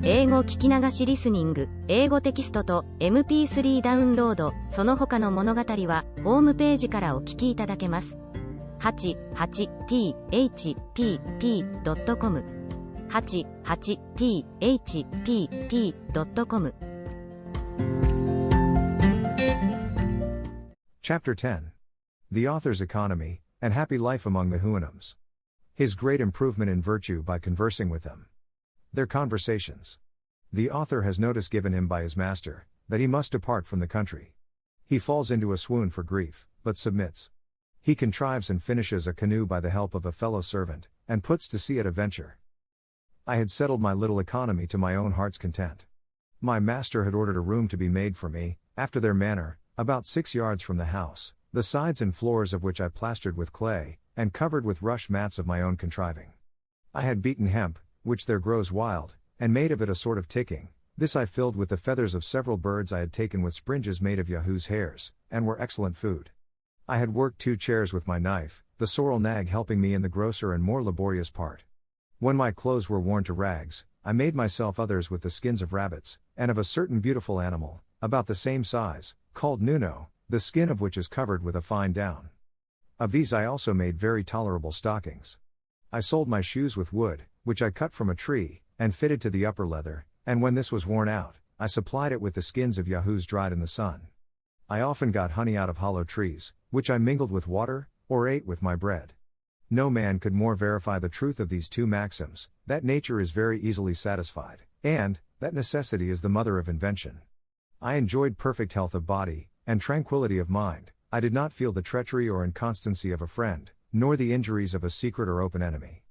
英語聞き流しリスニング、英語テキストと MP3 ダウンロード、その他の物語は、ホームページからお聞きいただけます。88thpp.com 88thpp.com Chapter 10. The Author's Economy, and Happy Life Among the Houyhnhnms. His Great Improvement in Virtue by Conversing with Them. Their Conversations. The author has notice given him by his master, that he must depart from the country. He falls into a swoon for grief, but submits. He contrives and finishes a canoe by the help of a fellow servant, and puts to sea at a venture. I had settled my little economy to my own heart's content. My master had ordered a room to be made for me, after their manner, about 6 yards from the house, the sides and floors of which I plastered with clay, and covered with rush mats of my own contriving. I had beaten hemp, which there grows wild, and made of it a sort of ticking. This I filled with the feathers of several birds I had taken with springes made of Yahoo's hairs, and were excellent food. I had worked 2 chairs with my knife, the sorrel nag helping me in the grosser and more laborious part. When my clothes were worn to rags, I made myself others with the skins of rabbits, and of a certain beautiful animal, about the same size, called Nuno, the skin of which is covered with a fine down. Of these I also made very tolerable stockings. I sold my shoes with wood, which I cut from a tree, and fitted to the upper leather, and when this was worn out, I supplied it with the skins of Yahoos dried in the sun. I often got honey out of hollow trees, which I mingled with water, or ate with my bread. No man could more verify the truth of these 2 maxims, that nature is very easily satisfied, and that necessity is the mother of invention. I enjoyed perfect health of body, and tranquility of mind. I did not feel the treachery or inconstancy of a friend, nor the injuries of a secret or open enemy.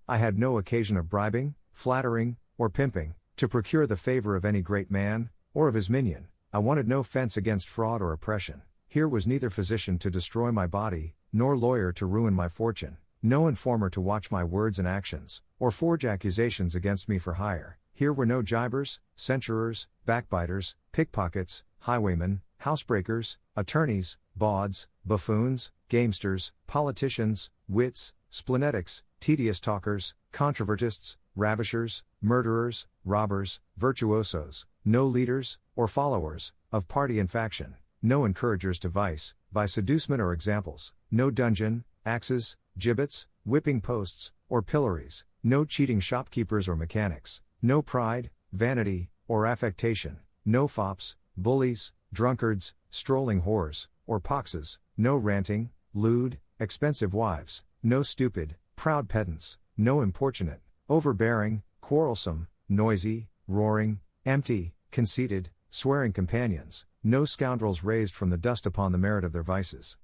I had no occasion of bribing, flattering, or pimping, to procure the favor of any great man, or of his minion. I wanted no fence against fraud or oppression. Here was neither physician to destroy my body, nor lawyer to ruin my fortune, no informer to watch my words and actions, or forge accusations against me for hire. Here were no gibers, censurers, backbiters, pickpockets, highwaymen, housebreakers, attorneys, bawds, buffoons, gamesters, politicians, wits, splenetics, tedious talkers, controvertists, ravishers, murderers, robbers, virtuosos, no leaders, or followers, of party and faction, no encouragers to vice, by seducement or examples, no dungeon, axes, gibbets, whipping posts, or pillories, no cheating shopkeepers or mechanics, no pride, vanity, or affectation, no fops, bullies, drunkards, strolling whores, or poxes, no ranting, lewd, expensive wives, no stupid, proud pedants, no importunate, overbearing, quarrelsome, noisy, roaring, empty, conceited, swearing companions, no scoundrels raised from the dust upon the merit of their vices,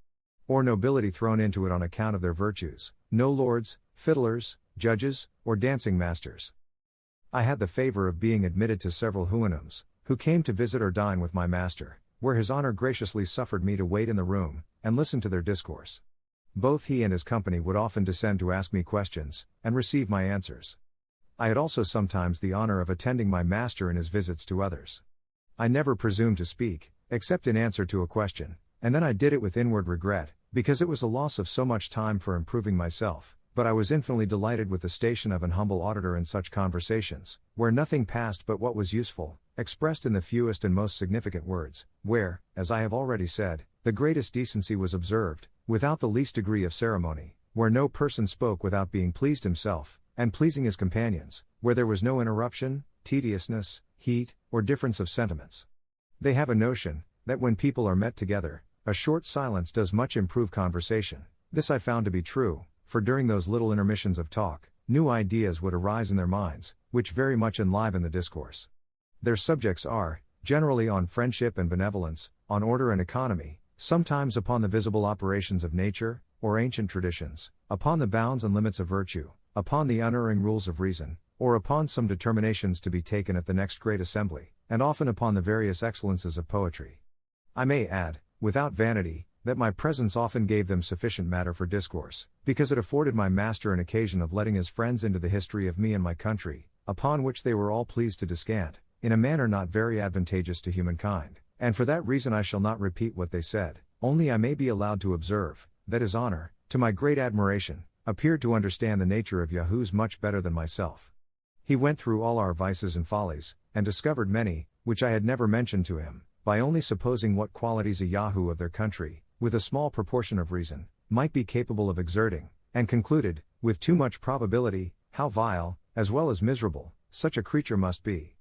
or nobility thrown into it on account of their virtues, no lords, fiddlers, judges, or dancing masters. I had the favor of being admitted to several Houyhnhnms, who came to visit or dine with my master, where his honor graciously suffered me to wait in the room, and listen to their discourse. Both he and his company would often descend to ask me questions, and receive my answers. I had also sometimes the honor of attending my master in his visits to others. I never presumed to speak, except in answer to a question, and then I did it with inward regret, because it was a loss of so much time for improving myself, but I was infinitely delighted with the station of an humble auditor in such conversations, where nothing passed but what was useful, expressed in the fewest and most significant words, where, as I have already said, the greatest decency was observed, without the least degree of ceremony, where no person spoke without being pleased himself, and pleasing his companions, where there was no interruption, tediousness, heat, or difference of sentiments. They have a notion, that when people are met together, a short silence does much improve conversation. This I found to be true, for during those little intermissions of talk, new ideas would arise in their minds, which very much enliven the discourse. Their subjects are, generally on friendship and benevolence, on order and economy, sometimes upon the visible operations of nature, or ancient traditions, upon the bounds and limits of virtue, upon the unerring rules of reason, or upon some determinations to be taken at the next great assembly, and often upon the various excellences of poetry. I may add, without vanity, that my presence often gave them sufficient matter for discourse, because it afforded my master an occasion of letting his friends into the history of me and my country, upon which they were all pleased to descant, in a manner not very advantageous to humankind, and for that reason I shall not repeat what they said, only I may be allowed to observe, that his honor, to my great admiration, appeared to understand the nature of Yahoos much better than myself. He went through all our vices and follies, and discovered many, which I had never mentioned to him, by only supposing what qualities a Yahoo of their country, with a small proportion of reason, might be capable of exerting, and concluded, with too much probability, how vile, as well as miserable, such a creature must be.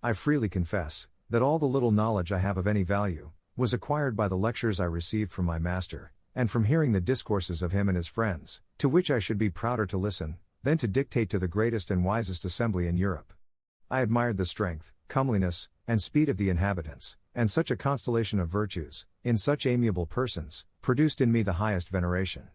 I freely confess, that all the little knowledge I have of any value, was acquired by the lectures I received from my master, and from hearing the discourses of him and his friends, to which I should be prouder to listen, than to dictate to the greatest and wisest assembly in Europe. I admired the strength, comeliness, and speed of the inhabitants, and such a constellation of virtues, in such amiable persons, produced in me the highest veneration.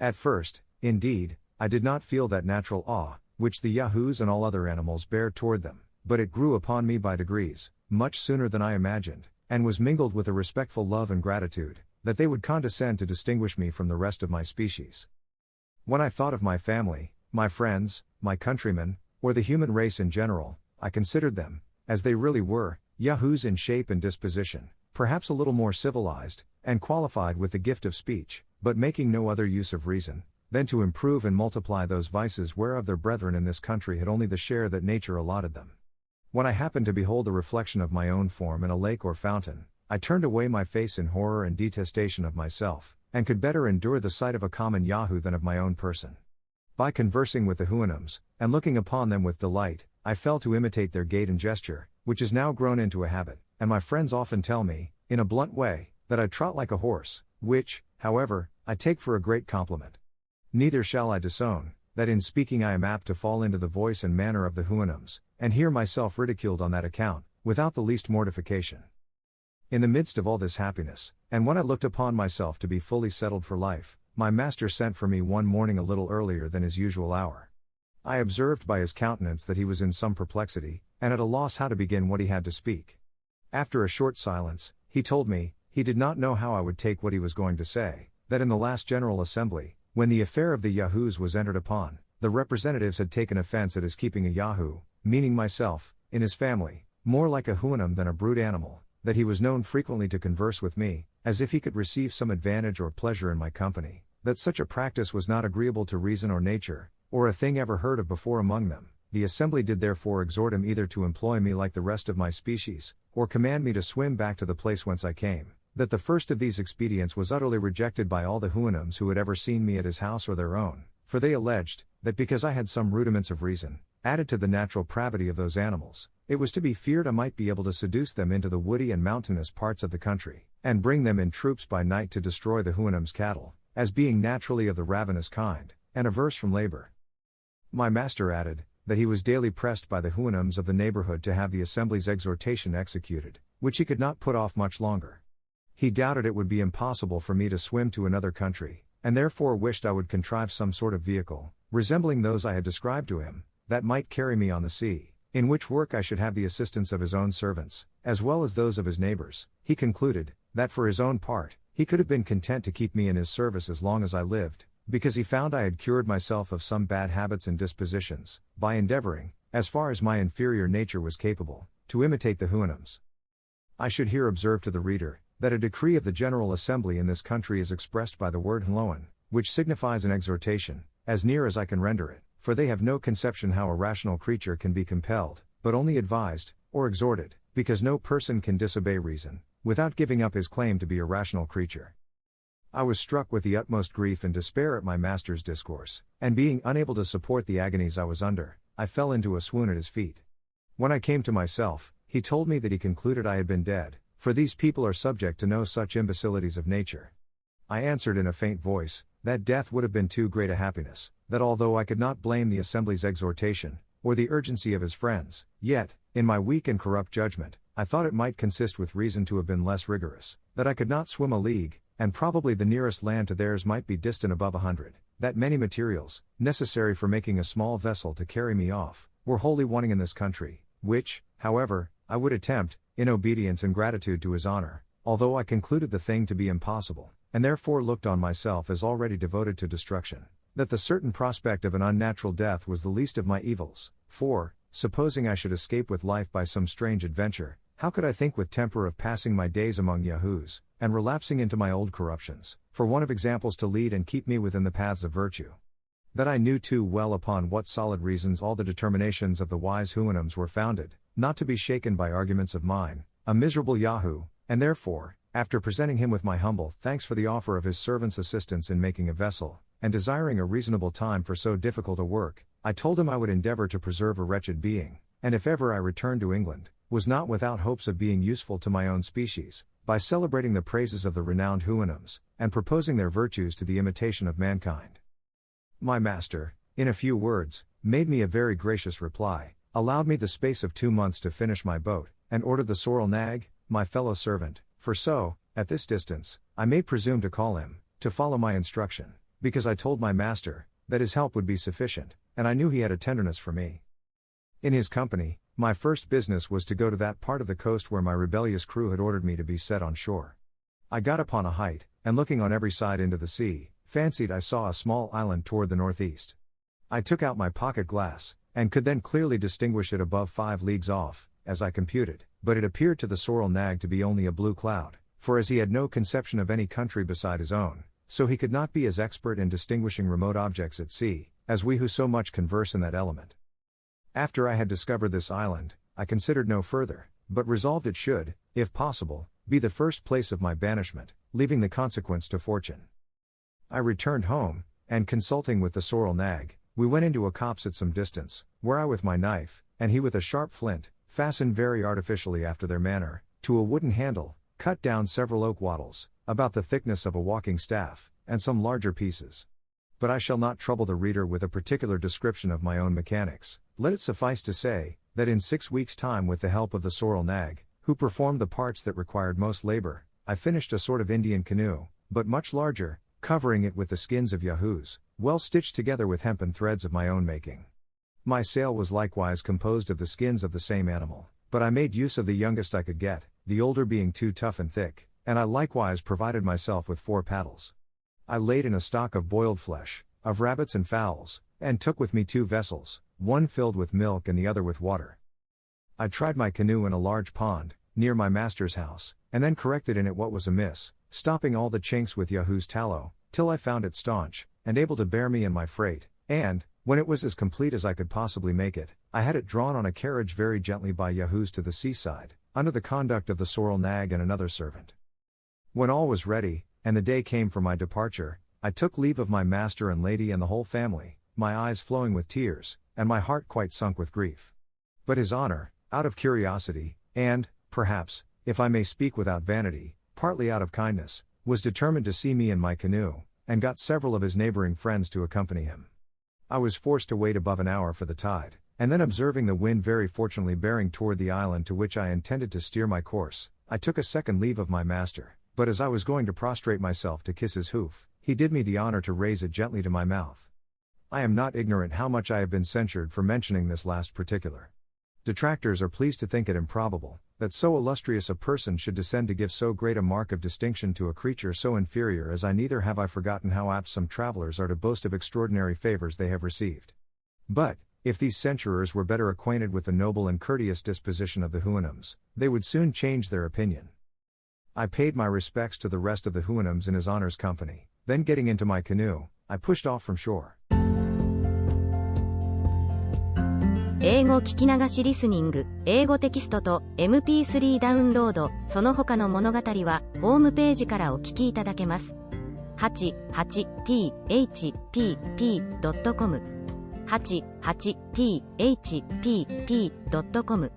At first, indeed, I did not feel that natural awe, which the Yahoos and all other animals bear toward them, but it grew upon me by degrees, much sooner than I imagined, and was mingled with a respectful love and gratitude, that they would condescend to distinguish me from the rest of my species. When I thought of my family, my friends, my countrymen, or the human race in general, I considered them, as they really were, Yahoos in shape and disposition, perhaps a little more civilized, and qualified with the gift of speech, but making no other use of reason, than to improve and multiply those vices whereof their brethren in this country had only the share that nature allotted them. When I happened to behold the reflection of my own form in a lake or fountain, I turned away my face in horror and detestation of myself, and could better endure the sight of a common Yahoo than of my own person. By conversing with the Houyhnhnms, and looking upon them with delight, I fell to imitate their gait and gesture, which is now grown into a habit, and my friends often tell me, in a blunt way, that I trot like a horse, which, however, I take for a great compliment. Neither shall I disown, that in speaking I am apt to fall into the voice and manner of the Houyhnhnms, and hear myself ridiculed on that account, without the least mortification. In the midst of all this happiness, and when I looked upon myself to be fully settled for life, my master sent for me one morning a little earlier than his usual hour. I observed by his countenance that he was in some perplexity, and at a loss how to begin what he had to speak. After a short silence, he told me, he did not know how I would take what he was going to say, that in the last General Assembly, when the affair of the Yahoos was entered upon, the representatives had taken offense at his keeping a Yahoo, meaning myself, in his family, more like a Houyhnhnm than a brute animal, that he was known frequently to converse with me, as if he could receive some advantage or pleasure in my company, that such a practice was not agreeable to reason or nature, or a thing ever heard of before among them. The assembly did therefore exhort him either to employ me like the rest of my species, or command me to swim back to the place whence I came, that the first of these expedients was utterly rejected by all the Houyhnhnms who had ever seen me at his house or their own, for they alleged, that because I had some rudiments of reason, added to the natural pravity of those animals, it was to be feared I might be able to seduce them into the woody and mountainous parts of the country, and bring them in troops by night to destroy the Houyhnhnms' cattle, as being naturally of the ravenous kind, and averse from labor. My master added, that he was daily pressed by the Houyhnhnms of the neighborhood to have the assembly's exhortation executed, which he could not put off much longer. He doubted it would be impossible for me to swim to another country, and therefore wished I would contrive some sort of vehicle, resembling those I had described to him, that might carry me on the sea, in which work I should have the assistance of his own servants, as well as those of his neighbors. He concluded, that for his own part, he could have been content to keep me in his service as long as I lived, because he found I had cured myself of some bad habits and dispositions, by endeavoring, as far as my inferior nature was capable, to imitate the Houyhnhnms. I should here observe to the reader, that a decree of the General Assembly in this country is expressed by the word hloan, which signifies an exhortation, as near as I can render it, for they have no conception how a rational creature can be compelled, but only advised, or exhorted, because no person can disobey reason, without giving up his claim to be a rational creature. I was struck with the utmost grief and despair at my master's discourse, and being unable to support the agonies I was under, I fell into a swoon at his feet. When I came to myself, he told me that he concluded I had been dead, for these people are subject to no such imbecilities of nature. I answered in a faint voice, that death would have been too great a happiness, that although I could not blame the assembly's exhortation, or the urgency of his friends, yet, in my weak and corrupt judgment, I thought it might consist with reason to have been less rigorous, that I could not swim a league, and probably the nearest land to theirs might be distant above 100, that many materials, necessary for making a small vessel to carry me off, were wholly wanting in this country, which, however, I would attempt, in obedience and gratitude to his honor, although I concluded the thing to be impossible, and therefore looked on myself as already devoted to destruction, that the certain prospect of an unnatural death was the least of my evils, for, supposing I should escape with life by some strange adventure, how could I think with temper of passing my days among Yahoos, and relapsing into my old corruptions, for want of examples to lead and keep me within the paths of virtue? that I knew too well upon what solid reasons all the determinations of the wise Houyhnhnms were founded, not to be shaken by arguments of mine, a miserable Yahoo, and therefore, after presenting him with my humble thanks for the offer of his servant's assistance in making a vessel, and desiring a reasonable time for so difficult a work, I told him I would endeavor to preserve a wretched being, and if ever I returned to England, was not without hopes of being useful to my own species, by celebrating the praises of the renowned Houyhnhnms, and proposing their virtues to the imitation of mankind. My master, in a few words, made me a very gracious reply, allowed me the space of 2 months to finish my boat, and ordered the sorrel nag, my fellow servant, for so, at this distance, I may presume to call him, to follow my instruction, because I told my master, that his help would be sufficient, and I knew he had a tenderness for me. In his company, my first business was to go to that part of the coast where my rebellious crew had ordered me to be set on shore. I got upon a height, and looking on every side into the sea, fancied I saw a small island toward the northeast. I took out my pocket glass, and could then clearly distinguish it above 5 leagues off, as I computed, but it appeared to the sorrel nag to be only a blue cloud, for as he had no conception of any country beside his own, so he could not be as expert in distinguishing remote objects at sea, as we who so much converse in that element. After I had discovered this island, I considered no further, but resolved it should, if possible, be the first place of my banishment, leaving the consequence to fortune. I returned home, and consulting with the sorrel nag, we went into a copse at some distance, where I with my knife, and he with a sharp flint, fastened very artificially after their manner, to a wooden handle, cut down several oak wattles, about the thickness of a walking staff, and some larger pieces. But I shall not trouble the reader with a particular description of my own mechanics. Let it suffice to say, that in 6 weeks' time with the help of the sorrel nag, who performed the parts that required most labor, I finished a sort of Indian canoe, but much larger, covering it with the skins of yahoos, well stitched together with hempen threads of my own making. My sail was likewise composed of the skins of the same animal, but I made use of the youngest I could get, the older being too tough and thick, and I likewise provided myself with 4 paddles. I laid in a stock of boiled flesh, of rabbits and fowls, and took with me 2 vessels, one filled with milk and the other with water. I tried my canoe in a large pond, near my master's house, and then corrected in it what was amiss, stopping all the chinks with Yahoo's tallow, till I found it staunch, and able to bear me and my freight, and, when it was as complete as I could possibly make it, I had it drawn on a carriage very gently by Yahoos to the seaside, under the conduct of the sorrel nag and another servant. When all was ready, and the day came for my departure, I took leave of my master and lady and the whole family, my eyes flowing with tears, and my heart quite sunk with grief. But his honor, out of curiosity, and, perhaps, if I may speak without vanity, partly out of kindness, was determined to see me in my canoe, and got several of his neighboring friends to accompany him. I was forced to wait above an hour for the tide, and then observing the wind very fortunately bearing toward the island to which I intended to steer my course, I took a second leave of my master, but as I was going to prostrate myself to kiss his hoof, he did me the honor to raise it gently to my mouth. I am not ignorant how much I have been censured for mentioning this last particular. Detractors are pleased to think it improbable, that so illustrious a person should descend to give so great a mark of distinction to a creature so inferior as I. Neither have I forgotten how apt some travelers are to boast of extraordinary favors they have received. But, if these censurers were better acquainted with the noble and courteous disposition of the Houyhnhnms, they would soon change their opinion. I paid my respects to the rest of the Houyhnhnms in his honor's company, then getting into my canoe, I pushed off from shore. 英語聞き流しリスニング、英語テキストと MP3 ダウンロード、その他の物語は、ホームページからお聞きいただけます。88thpp.com 88thpp.com